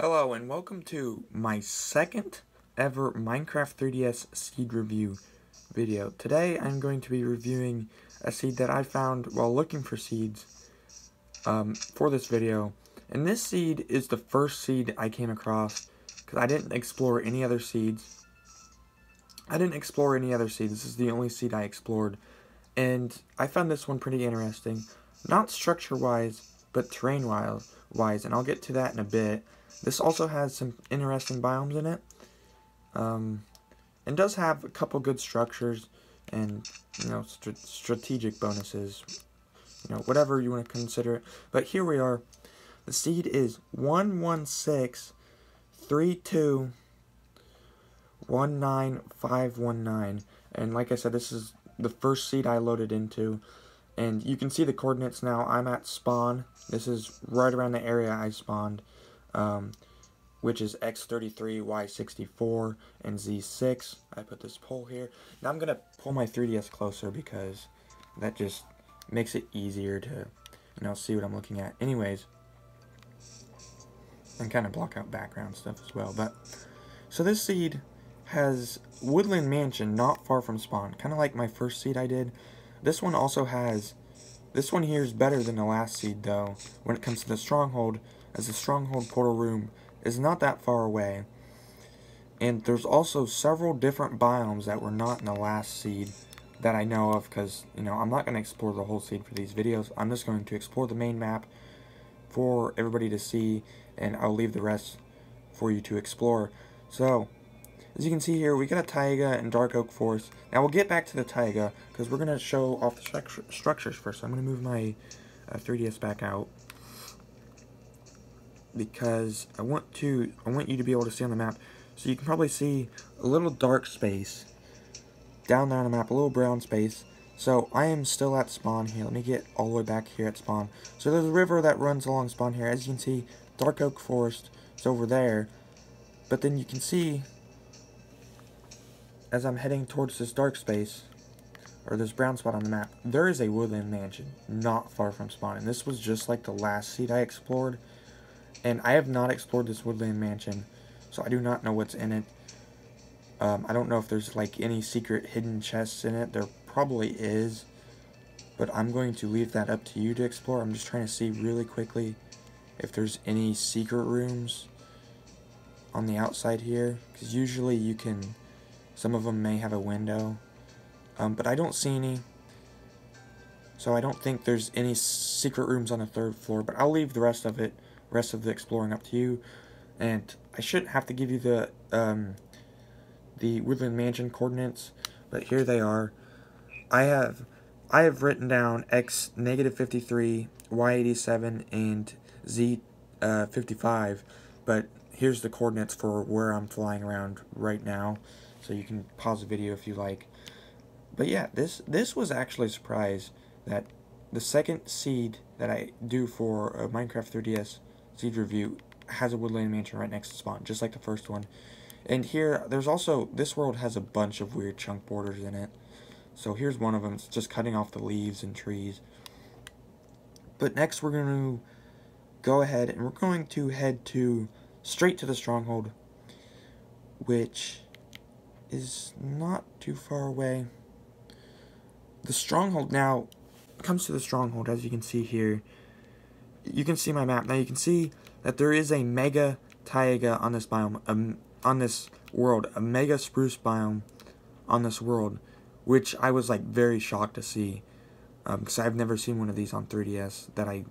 Hello and welcome to my second ever Minecraft 3DS seed review video. Today I'm going to be reviewing a seed that I found while looking for seeds for this video. And this seed is the first seed I came across because I didn't explore any other seeds. This is the only seed I explored. And I found this one pretty interesting. Not structure-wise, but terrain-wise, and I'll get to that in a bit. This also has some interesting biomes in it, and does have a couple good structures and, strategic bonuses, whatever you want to consider it. But here we are. The seed is 11632195519, and like I said, this is the first seed I loaded into, and you can see the coordinates now. I'm at spawn. This is right around the area I spawned. Which is X33, Y64, and Z6. I put this pole here. Now I'm going to pull my 3DS closer because that just makes it easier to, see what I'm looking at. Anyways, and kind of block out background stuff as well. But so this seed has Woodland Mansion not far from spawn, kind of like my first seed I did. This one also has, this one here is better than the last seed though when it comes to the stronghold, as the stronghold portal room is not that far away. And there's also several different biomes that were not in the last seed that I know of, because, I'm not going to explore the whole seed for these videos. I'm just going to explore the main map for everybody to see, and I'll leave the rest for you to explore. So, as you can see here, we got a taiga and dark oak forest. Now, we'll get back to the taiga, because we're going to show off the structures first. So I'm going to move my 3DS back out, because I want you to be able to see on the map. So you can probably see a little dark space down there on the map, a little brown space. So I am still at spawn here. Let me get all the way back here at spawn. So there's a river that runs along spawn here. As you can see, dark oak forest is over there. But then you can see, as I'm heading towards this dark space, or this brown spot on the map, there is a woodland mansion not far from spawn. And this was just like the last seed I explored. And I have not explored this woodland mansion, so I do not know what's in it. I don't know if there's like any secret hidden chests in it. There probably is, but I'm going to leave that up to you to explore. I'm just trying to see really quickly if there's any secret rooms on the outside here, because usually you can, some of them may have a window, but I don't see any. So I don't think there's any secret rooms on the third floor, but I'll leave the rest of the exploring up to you. And I shouldn't have to give you the Woodland Mansion coordinates, but here they are. I have written down X -53, Y87, and Z55, but here's the coordinates for where I'm flying around right now, so you can pause the video if you like. But yeah, this was actually a surprise that the second seed that I do for a Minecraft 3DS seed review has a woodland mansion right next to spawn, just like the first one. And here, there's also, this world has a bunch of weird chunk borders in it. So here's one of them. It's just cutting off the leaves and trees. But next we're going to go ahead and we're going to head straight to the stronghold, which is not too far away. The stronghold now comes to the stronghold, as you can see here. You can see my map. Now you can see that there is a mega taiga on this biome, on this world, a mega spruce biome on this world, which I was like very shocked to see, because I've never seen one of these on 3DS that I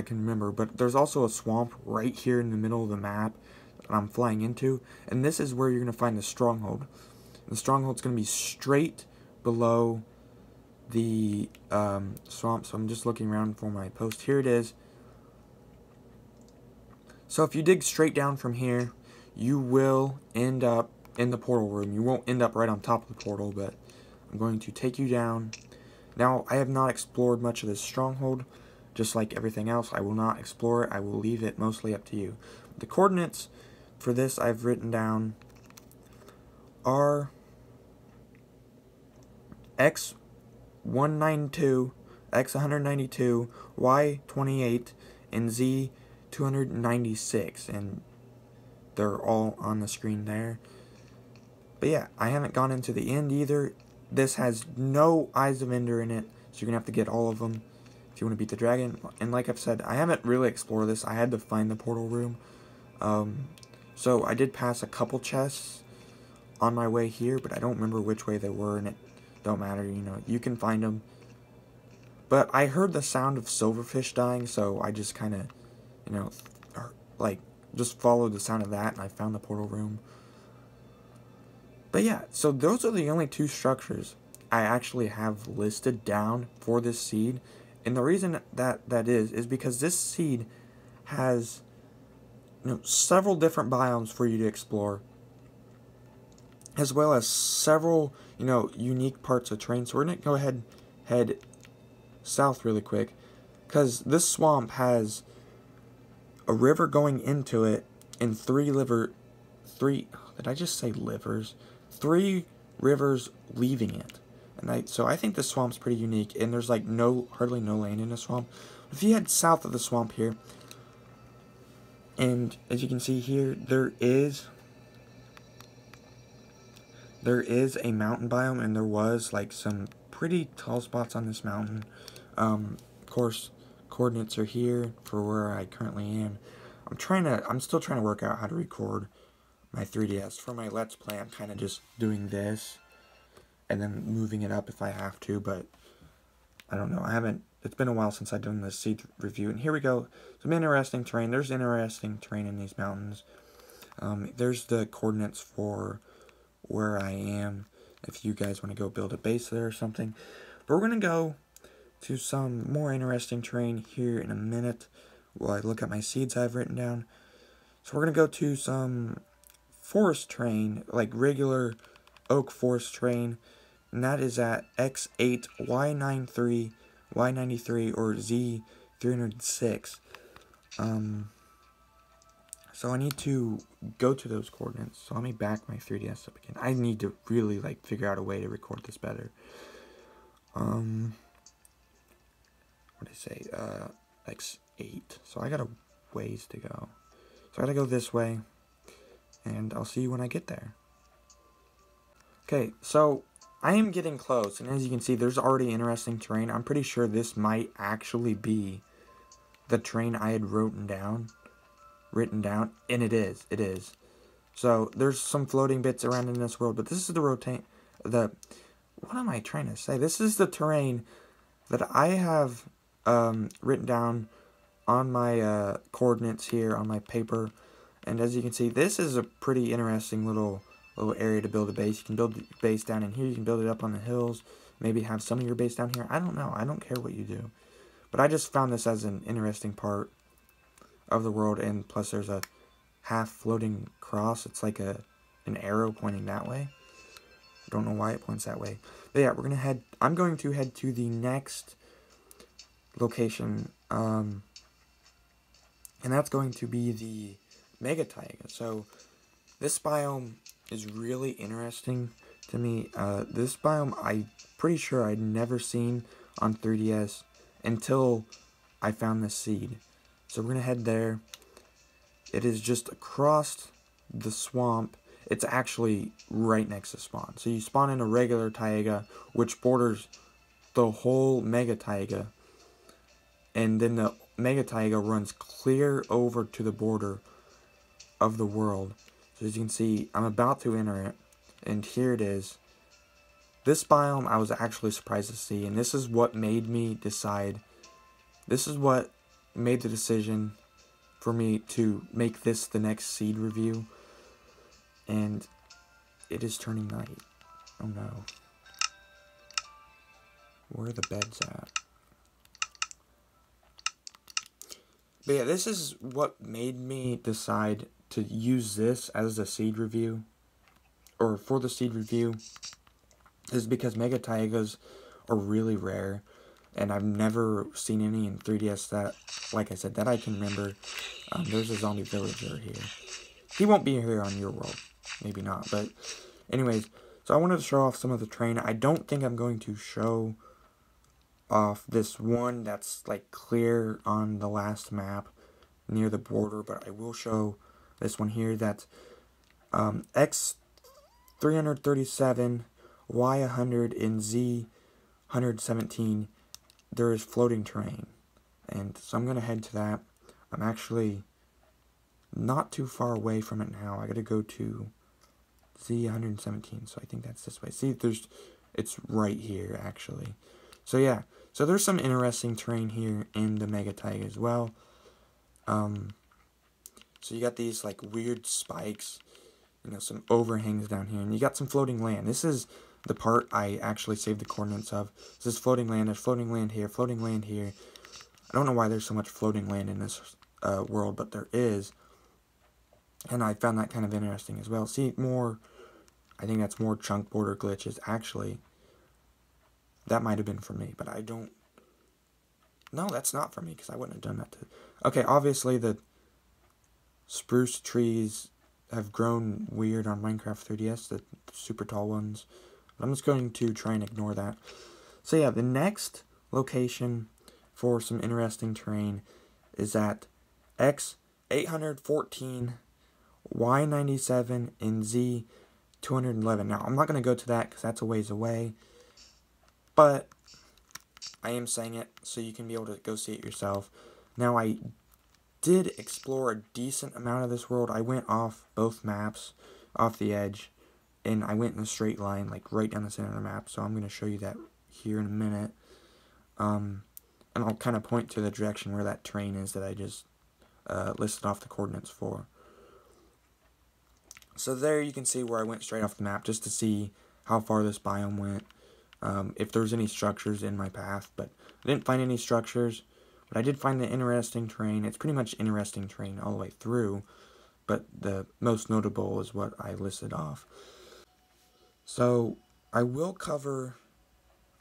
can remember. But there's also a swamp right here in the middle of the map that I'm flying into, and this is where you're gonna find the stronghold. The stronghold's gonna be straight below the swamp. So I'm just looking around for my post. Here it is. So if you dig straight down from here, you will end up in the portal room. You won't end up right on top of the portal, but I'm going to take you down. Now, I have not explored much of this stronghold. Just like everything else, I will not explore it. I will leave it mostly up to you. The coordinates for this I've written down are X192, X192, Y28, and Z 296, and they're all on the screen there. But yeah, I haven't gone into the end either. This has no Eyes of Ender in it, so you're going to have to get all of them if you want to beat the dragon. And like I've said, I haven't really explored this. I had to find the portal room. So I did pass a couple chests on my way here, but I don't remember which way they were, and it don't matter, you know, you can find them. But I heard the sound of silverfish dying, so I just kind of, you know, like, just followed the sound of that, and I found the portal room. But yeah, so those are the only two structures I actually have listed down for this seed. And the reason that is because this seed has, you know, several different biomes for you to explore, as well as several, you know, unique parts of terrain. So we're going to go ahead head south really quick, because this swamp has a river going into it and three, did I just say livers? 3 rivers leaving it. And so I think this swamp's pretty unique, and there's like hardly no land in the swamp. If you head south of the swamp here, and as you can see here, there is a mountain biome, and there was like some pretty tall spots on this mountain. Of course, coordinates are here for where I currently am. I'm still trying to work out how to record my 3DS. For my Let's Play, I'm kind of just doing this and then moving it up if I have to, but I don't know. It's been a while since I've done this seed review. And here we go. Some interesting terrain. There's interesting terrain in these mountains. There's the coordinates for where I am, if you guys want to go build a base there or something. But we're going to go to some more interesting terrain here in a minute while I look at my seeds I've written down. So we're going to go to some forest terrain, like regular oak forest terrain, and that is at X8, Y93, Y93, or Z306. So I need to go to those coordinates. So let me back my 3DS up again. I need to really like figure out a way to record this better. What did I say? X8. So I got a ways to go. So I gotta go this way, and I'll see you when I get there. Okay, so I am getting close, and as you can see, there's already interesting terrain. I'm pretty sure this might actually be the terrain I had written down, and it is. So there's some floating bits around in this world, but this is what am I trying to say? This is the terrain that I have written down on my coordinates here on my paper. And as you can see, this is a pretty interesting little area to build a base. You can build a base down in here. You can build it up on the hills. Maybe have some of your base down here. I don't know. I don't care what you do. But I just found this as an interesting part of the world. And plus there's a half floating cross. It's like an arrow pointing that way. I don't know why it points that way. But yeah, I'm going to head to the next location. And that's going to be the Mega Taiga. So this biome is really interesting to me. This biome, I'm pretty sure I'd never seen on 3DS until I found this seed. So we're going to head there. It is just across the swamp. It's actually right next to spawn. So you spawn in a regular taiga, which borders the whole Mega Taiga. And then the Mega Taiga runs clear over to the border of the world. So as you can see, I'm about to enter it, and here it is. This biome I was actually surprised to see, and this is what made me decide. This is what made the decision for me to make this the next seed review. And it is turning night. Oh no. Where are the beds at? But yeah, this is what made me decide to use this as a seed review, or for the seed review, is because Mega Taigas are really rare, and I've never seen any in 3DS that, like I said, that I can remember. There's a zombie villager here. He won't be here on your world, maybe not, but anyways, so I wanted to show off some of the terrain. I don't think I'm going to show off this one that's like clear on the last map, near the border, but I will show this one here. That's X337, Y100, and Z117. There is floating terrain, and so I'm going to head to that. I'm actually not too far away from it now. I got to go to Z117, so I think that's this way. See, it's right here, actually. So yeah, so there's some interesting terrain here in the Mega Taiga as well. So you got these like weird spikes, you know, some overhangs down here, and you got some floating land. This is the part I actually saved the coordinates of. This is floating land. There's floating land here, floating land here. I don't know why there's so much floating land in this world, but there is. And I found that kind of interesting as well. See, more, I think that's more chunk border glitches. Actually, that might have been for me, but I don't. No, that's not for me, because I wouldn't have done that to. Okay, obviously the spruce trees have grown weird on Minecraft 3DS, the super tall ones. But I'm just going to try and ignore that. So yeah, the next location for some interesting terrain is at X814, Y97, and Z211. Now, I'm not going to go to that because that's a ways away, but I am saying it so you can be able to go see it yourself. Now, I did explore a decent amount of this world. I went off both maps, off the edge, and I went in a straight line, like right down the center of the map, so I'm going to show you that here in a minute. And I'll kind of point to the direction where that terrain is that I just listed off the coordinates for. So there you can see where I went straight off the map, just to see how far this biome went, if there's any structures in my path, but I didn't find any structures. But I did find the interesting terrain. It's pretty much interesting terrain all the way through, but the most notable is what I listed off. So I will go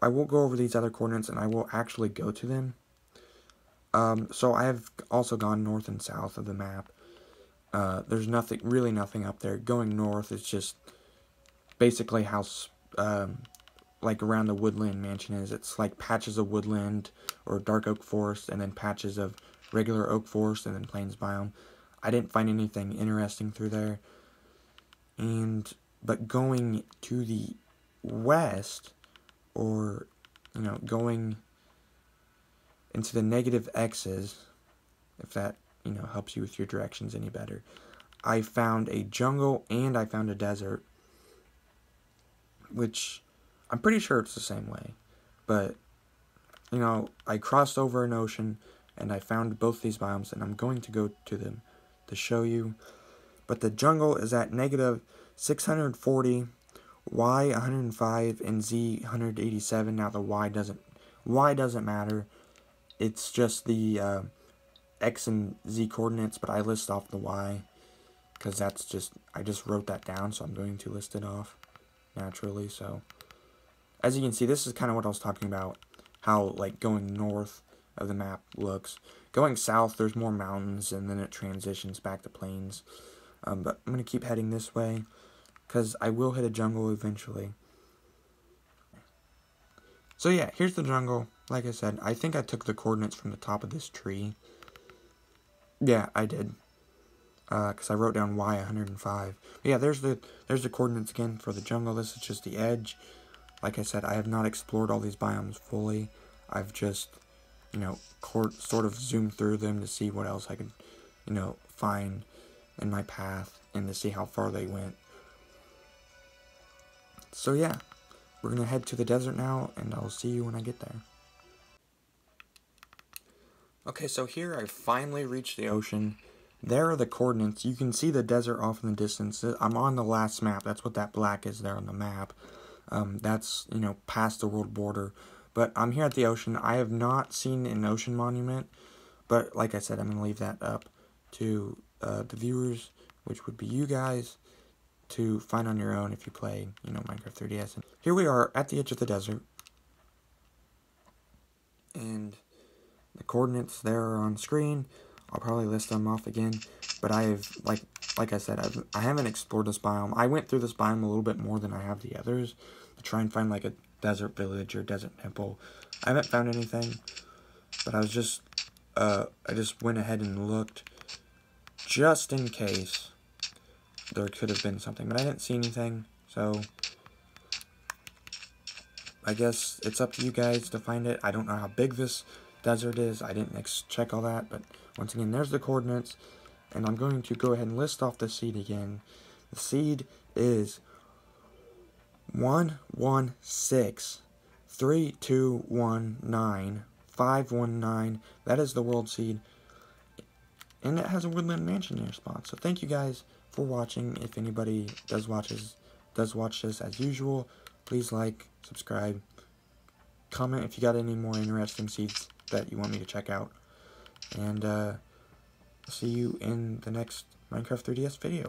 over these other coordinates, and I will actually go to them. So I have also gone north and south of the map. There's really nothing up there. Going north is just basically how like around the Woodland mansion is. It's like patches of woodland or dark oak forest, and then patches of regular oak forest, and then plains biome. I didn't find anything interesting through there. But going to the west, or going into the negative X's, if that helps you with your directions any better, I found a jungle and I found a desert, which I'm pretty sure it's the same way, but I crossed over an ocean and I found both these biomes, and I'm going to go to them to show you. But the jungle is at negative 640, Y 105, and Z 187. Now the Y doesn't matter. It's just the X and Z coordinates, but I list off the Y because I just wrote that down, so I'm going to list it off naturally. So as you can see, this is kind of what I was talking about, how like going north of the map looks. Going south, there's more mountains, and then it transitions back to plains. But I'm going to keep heading this way, because I will hit a jungle eventually. So yeah, here's the jungle. Like I said, I think I took the coordinates from the top of this tree. Yeah, I did. Because I wrote down Y105. But yeah, there's the coordinates again for the jungle. This is just the edge. Like I said, I have not explored all these biomes fully. I've just, sort of zoomed through them to see what else I could, find in my path, and to see how far they went. So yeah, we're going to head to the desert now, and I'll see you when I get there. Okay, so here I finally reached the ocean. There are the coordinates. You can see the desert off in the distance. I'm on the last map. That's what that black is there on the map. That's, past the world border. But I'm here at the ocean. I have not seen an ocean monument, but like I said, I'm going to leave that up to the viewers, which would be you guys, to find on your own if you play, Minecraft 3DS. And here we are at the edge of the desert, and the coordinates there are on screen. I'll probably list them off again, but I have, like I said, I haven't explored this biome. I went through this biome a little bit more than I have the others to try and find like a desert village or desert temple. I haven't found anything, but I just went ahead and looked, just in case there could have been something, but I didn't see anything, so I guess it's up to you guys to find it. I don't know how big this desert is. I didn't check all that, but once again, there's the coordinates, and I'm going to go ahead and list off the seed again. The seed is 1163219 That is the world seed, and it has a Woodland Mansion near spawn. So thank you guys for watching. If anybody does watch this as usual, please like, subscribe, comment if you got any more interesting seeds that you want me to check out, and see you in the next Minecraft 3DS video.